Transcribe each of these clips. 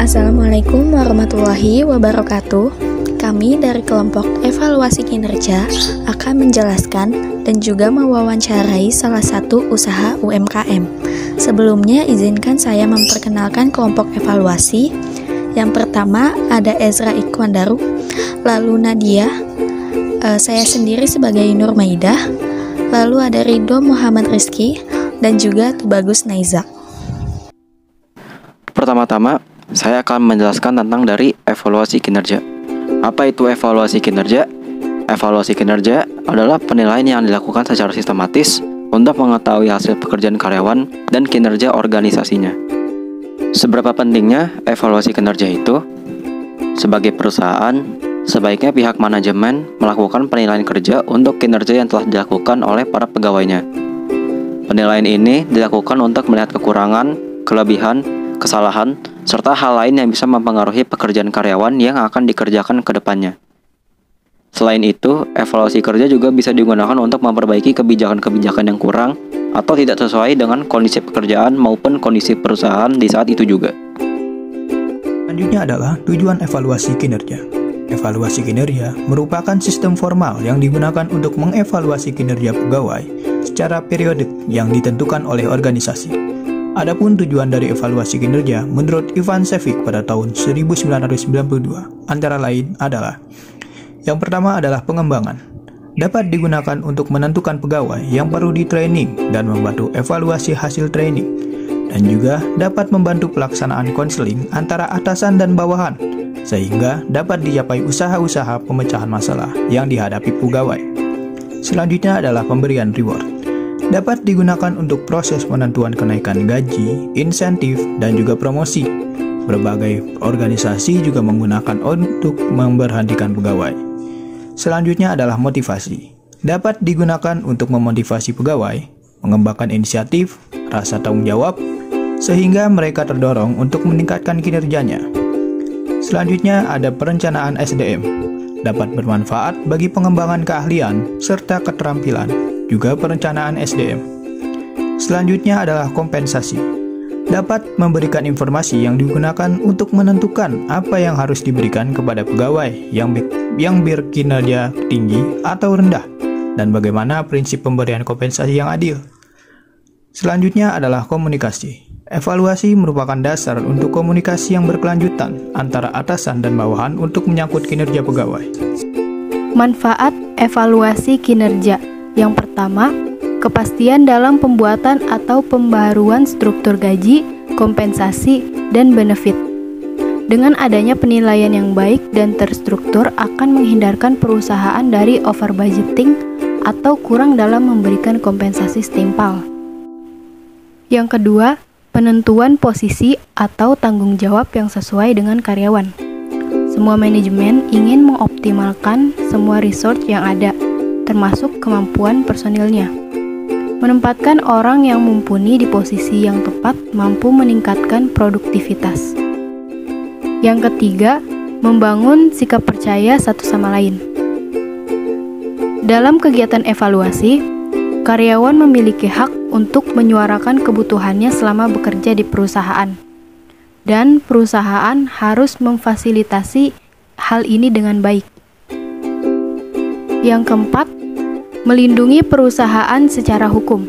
Assalamualaikum warahmatullahi wabarakatuh. Kami dari kelompok evaluasi kinerja akan menjelaskan dan juga mewawancarai salah satu usaha UMKM. Sebelumnya izinkan saya memperkenalkan kelompok evaluasi. Yang pertama ada Ezra Ikhwandaru, lalu Nadia, saya sendiri sebagai Nur Maidah, lalu ada Ridho Muhammad Rizky, dan juga Tubagus Naizak. Pertama-tama, saya akan menjelaskan tentang dari evaluasi kinerja. Apa itu evaluasi kinerja? Evaluasi kinerja adalah penilaian yang dilakukan secara sistematis untuk mengetahui hasil pekerjaan karyawan dan kinerja organisasinya. Seberapa pentingnya evaluasi kinerja itu? Sebagai perusahaan, sebaiknya pihak manajemen melakukan penilaian kerja untuk kinerja yang telah dilakukan oleh para pegawainya. Penilaian ini dilakukan untuk melihat kekurangan, kelebihan, kesalahan, serta hal lain yang bisa mempengaruhi pekerjaan karyawan yang akan dikerjakan ke depannya. Selain itu, evaluasi kerja juga bisa digunakan untuk memperbaiki kebijakan-kebijakan yang kurang atau tidak sesuai dengan kondisi pekerjaan maupun kondisi perusahaan di saat itu juga. Selanjutnya adalah tujuan evaluasi kinerja. Evaluasi kinerja merupakan sistem formal yang digunakan untuk mengevaluasi kinerja pegawai secara periodik yang ditentukan oleh organisasi. Adapun tujuan dari evaluasi kinerja menurut Ivan Sevik pada tahun 1992 antara lain adalah: yang pertama adalah pengembangan. Dapat digunakan untuk menentukan pegawai yang perlu di-training dan membantu evaluasi hasil training, dan juga dapat membantu pelaksanaan konseling antara atasan dan bawahan sehingga dapat dicapai usaha-usaha pemecahan masalah yang dihadapi pegawai. Selanjutnya adalah pemberian reward. Dapat digunakan untuk proses penentuan kenaikan gaji, insentif, dan juga promosi. Berbagai organisasi juga menggunakan untuk memberhentikan pegawai. Selanjutnya adalah motivasi. Dapat digunakan untuk memotivasi pegawai, mengembangkan inisiatif, rasa tanggung jawab, sehingga mereka terdorong untuk meningkatkan kinerjanya. Selanjutnya ada perencanaan SDM. Dapat bermanfaat bagi pengembangan keahlian serta keterampilan, juga perencanaan SDM. Selanjutnya adalah kompensasi. Dapat memberikan informasi yang digunakan untuk menentukan apa yang harus diberikan kepada pegawai yang berkinerja tinggi atau rendah, dan bagaimana prinsip pemberian kompensasi yang adil. Selanjutnya adalah komunikasi. Evaluasi merupakan dasar untuk komunikasi yang berkelanjutan antara atasan dan bawahan untuk menyangkut kinerja pegawai. Manfaat evaluasi kinerja. Yang pertama, kepastian dalam pembuatan atau pembaharuan struktur gaji, kompensasi, dan benefit. Dengan adanya penilaian yang baik dan terstruktur akan menghindarkan perusahaan dari over budgeting atau kurang dalam memberikan kompensasi setimpal. Yang kedua, penentuan posisi atau tanggung jawab yang sesuai dengan karyawan. Semua manajemen ingin mengoptimalkan semua resource yang ada, termasuk kemampuan personilnya. Menempatkan orang yang mumpuni di posisi yang tepat mampu meningkatkan produktivitas. Yang ketiga, membangun sikap percaya satu sama lain. Dalam kegiatan evaluasi, karyawan memiliki hak untuk menyuarakan kebutuhannya selama bekerja di perusahaan. Dan perusahaan harus memfasilitasi hal ini dengan baik. Yang keempat, melindungi perusahaan secara hukum.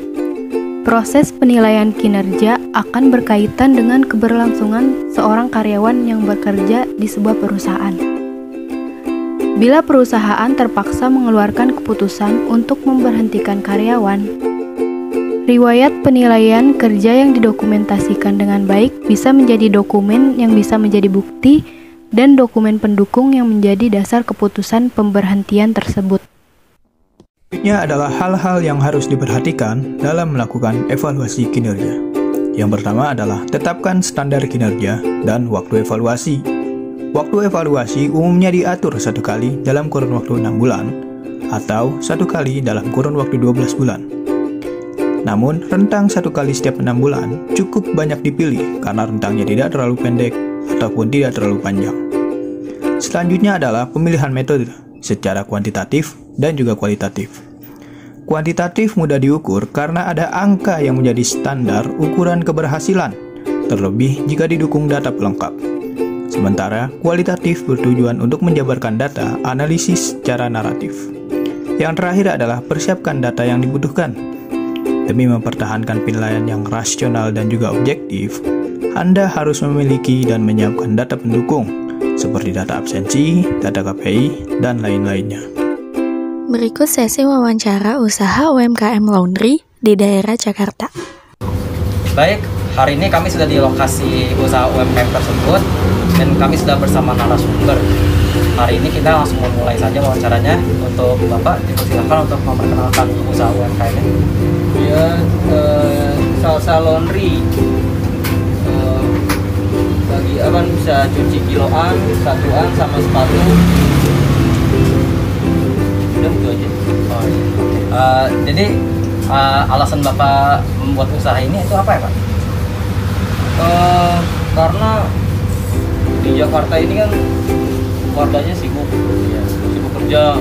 Proses penilaian kinerja akan berkaitan dengan keberlangsungan seorang karyawan yang bekerja di sebuah perusahaan. Bila perusahaan terpaksa mengeluarkan keputusan untuk memberhentikan karyawan, riwayat penilaian kerja yang didokumentasikan dengan baik bisa menjadi dokumen yang bisa menjadi bukti dan dokumen pendukung yang menjadi dasar keputusan pemberhentian tersebut. Berikutnya adalah hal-hal yang harus diperhatikan dalam melakukan evaluasi kinerja. Yang pertama adalah tetapkan standar kinerja dan waktu evaluasi. Waktu evaluasi umumnya diatur satu kali dalam kurun waktu 6 bulan atau satu kali dalam kurun waktu 12 bulan. Namun, rentang satu kali setiap 6 bulan cukup banyak dipilih karena rentangnya tidak terlalu pendek ataupun tidak terlalu panjang. Selanjutnya adalah pemilihan metode secara kuantitatif dan juga kualitatif. Kuantitatif mudah diukur karena ada angka yang menjadi standar ukuran keberhasilan, terlebih jika didukung data pelengkap. Sementara kualitatif bertujuan untuk menjabarkan data analisis secara naratif. Yang terakhir adalah persiapkan data yang dibutuhkan. Demi mempertahankan penilaian yang rasional dan juga objektif, Anda harus memiliki dan menyiapkan data pendukung, seperti data absensi, data KPI, dan lain-lainnya. Berikut sesi wawancara usaha UMKM laundry di daerah Jakarta. Baik, hari ini kami sudah di lokasi usaha UMKM tersebut dan kami sudah bersama narasumber. Hari ini kita langsung memulai saja wawancaranya. Untuk Bapak, dipersilakan untuk memperkenalkan usaha UMKM-nya. Ya, salsa laundry. Bagi apa bisa cuci kiloan, satuan sama sepatu. Udah itu aja. Jadi alasan Bapak membuat usaha ini itu apa ya, Pak? Karena di Jakarta ini kan warganya sibuk kerja,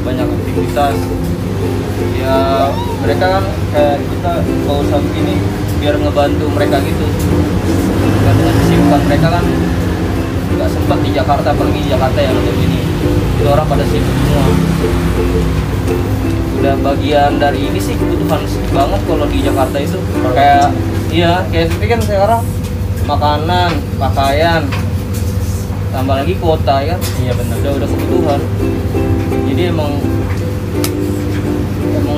banyak aktivitas. Ya mereka kan kayak kita mau usaha begini biar ngebantu mereka gitu. Dan dengan kesibukan mereka kan nggak sempat di Jakarta, apalagi di Jakarta yang kayak gini. Itu orang pada sibuk semua. Udah bagian dari ini sih kebutuhan banget kalau di Jakarta itu. Kayak seperti kan sekarang makanan, pakaian, tambah lagi kuota ya. Iya benar. Udah kebutuhan. Jadi emang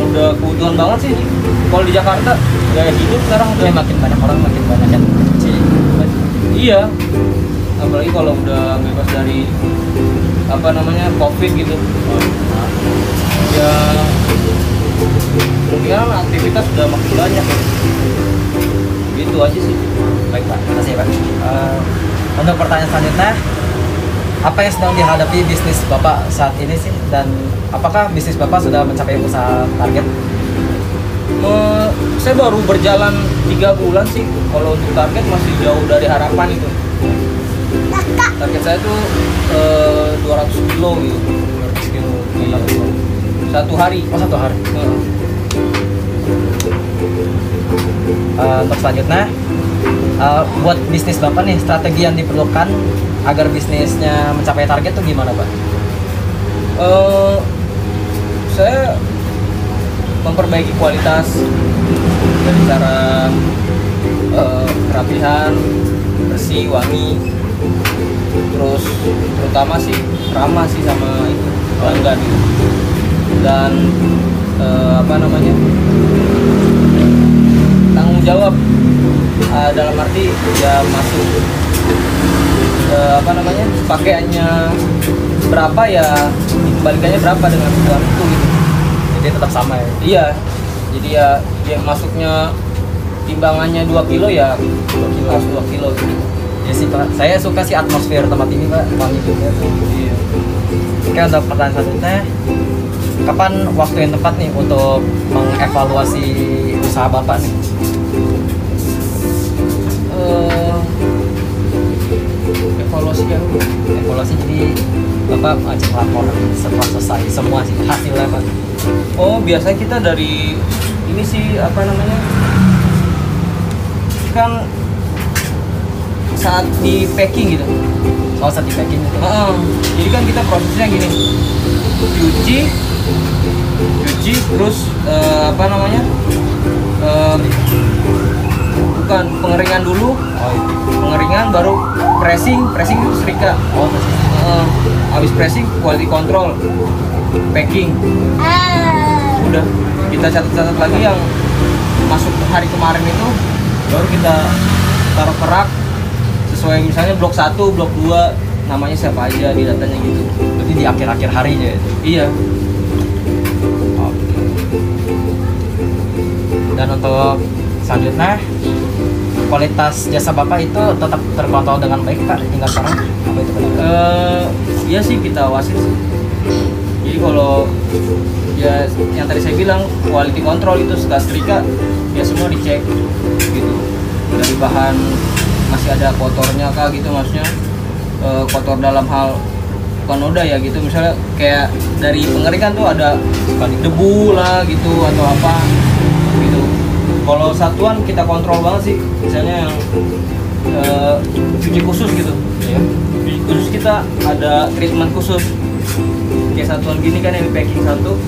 udah kebutuhan banget sih. Kalau di Jakarta gaya hidup sekarang udah makin banyak orang, makin banyak yang kecil. Iya. Apalagi kalau udah bebas dari COVID gitu. Ya mungkin aktivitas udah makin banyak ya. Gitu aja sih. Baik, Pak. Terima kasih, Pak. Untuk pertanyaan selanjutnya, apa yang sedang dihadapi bisnis Bapak saat ini sih, dan apakah bisnis Bapak sudah mencapai usaha target? Saya baru berjalan 3 bulan sih. Kalau untuk target masih jauh dari harapan itu. Target saya tuh 200 kilo gitu. 200 kilo. Iya. Satu hari. Oh, satu hari. Untuk selanjutnya, buat bisnis Bapak nih, strategi yang diperlukan agar bisnisnya mencapai target tuh gimana, Pak? Saya memperbaiki kualitas dari cara kerapihan, bersih, wangi, terus terutama sih ramah sih sama itu pelanggan gitu. Dan tanggung jawab dalam arti ya masuk pakaiannya berapa ya dikembalikannya berapa dengan uang itu gitu. Jadi tetap sama ya? Iya, jadi ya masuknya timbangannya 2 kilo ya 2 kilo harus 2 kilo gitu. Ya sih, Pak, saya suka sih atmosfer tempat ini, Pak, wangi juga tuh. Iya. Oke, untuk pertanyaan selanjutnya, kapan waktu yang tepat nih untuk mengevaluasi usaha Bapak nih? Evaluasi jadi Bapak ngajak laporan setelah selesai semua sih hasilnya, Pak. Oh, biasanya kita dari ini sih kan saat di packing gitu. Oh, saat di packing gitu. Jadi kan kita prosesnya gini, cuci terus bukan pengeringan dulu. Pengeringan baru pressing itu setrika. Habis pressing quality control, packing. Udah kita catat lagi yang masuk hari kemarin itu, baru kita taruh ke rak sesuai misalnya blok 1, blok 2 namanya siapa aja di datanya gitu. Jadi di akhir-akhir harinya ya? Iya. Oke. Dan untuk selanjutnya, kualitas jasa Bapak itu tetap terkontrol dengan baik, Pak, hingga sekarang? Apa itu benar? Iya sih, kita awasin sih. Jadi kalau ya yang tadi saya bilang quality control itu setrika ya semua dicek gitu. Dari bahan masih ada kotornya kah gitu, maksudnya kotor dalam hal bukan noda ya gitu, misalnya kayak dari pengeringan tuh ada debu lah gitu atau apa gitu. Kalau satuan kita kontrol banget sih, misalnya yang cuci khusus gitu ya, kita ada treatment khusus kayak satuan gini kan yang di packing satu.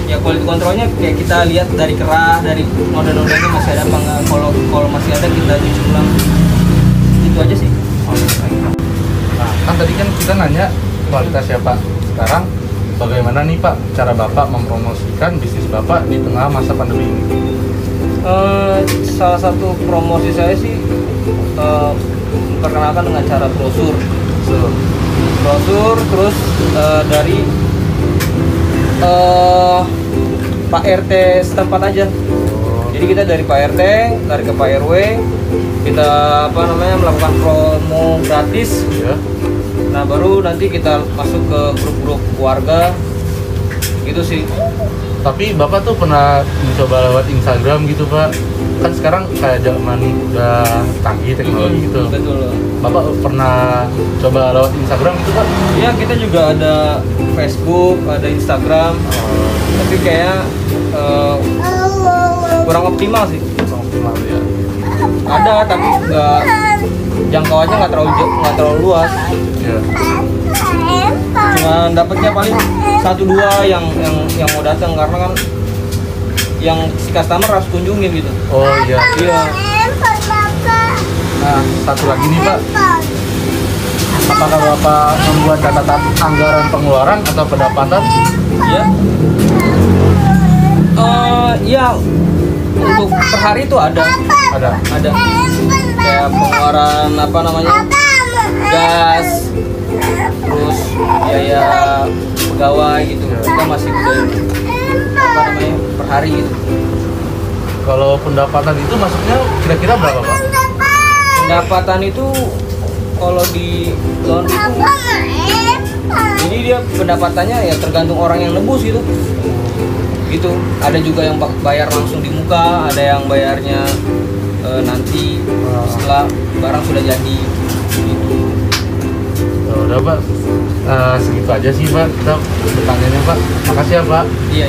Ya quality controlnya kayak kita lihat dari kerah, dari noda-nodanya masih ada apa nggak. Kalau masih ada kita cuci ulang. Itu aja sih. Nah, kan tadi kan kita nanya kualitas ya Pak. Sekarang bagaimana nih Pak cara Bapak mempromosikan bisnis Bapak di tengah masa pandemi ini? Salah satu promosi saya sih memperkenalkan dengan cara brosur terus dari Pak RT setempat aja. Jadi kita dari Pak RT tarik ke Pak RW, kita melakukan promo gratis Ya. nah baru nanti kita masuk ke grup-grup warga gitu sih. Tapi Bapak tuh pernah mencoba lewat Instagram gitu Pak? Kan sekarang kayak zaman udah canggih teknologi gitu. Betul. Bapak pernah coba lewat Instagram gitu Pak? Ya kita juga ada Facebook, ada Instagram, tapi kayak kurang optimal sih. Optimal ya. Ada tapi nggak jangkauannya nggak terlalu luas. Ya. Cuma dapatnya paling 1-2 yang mau datang karena kan yang si customer harus kunjungin gitu. Oh iya. Iya. Nah, satu lagi nih Pak. Apakah Bapak membuat catatan anggaran pengeluaran atau pendapatan? Ya. Ya untuk per hari itu ada. Kayak pengeluaran gas, terus biaya pegawai gitu. Kita masih per hari gitu. Kalau pendapatan itu masuknya kira-kira berapa Pak? Pendapatan itu kalau di laundry itu jadi dia pendapatannya ya tergantung orang yang nebus gitu. Ada juga yang bayar langsung di muka, ada yang bayarnya nanti setelah barang sudah jadi gitu. Ya udah Pak, segitu aja sih Pak kita bertanya Pak. Makasih ya Pak. Iya.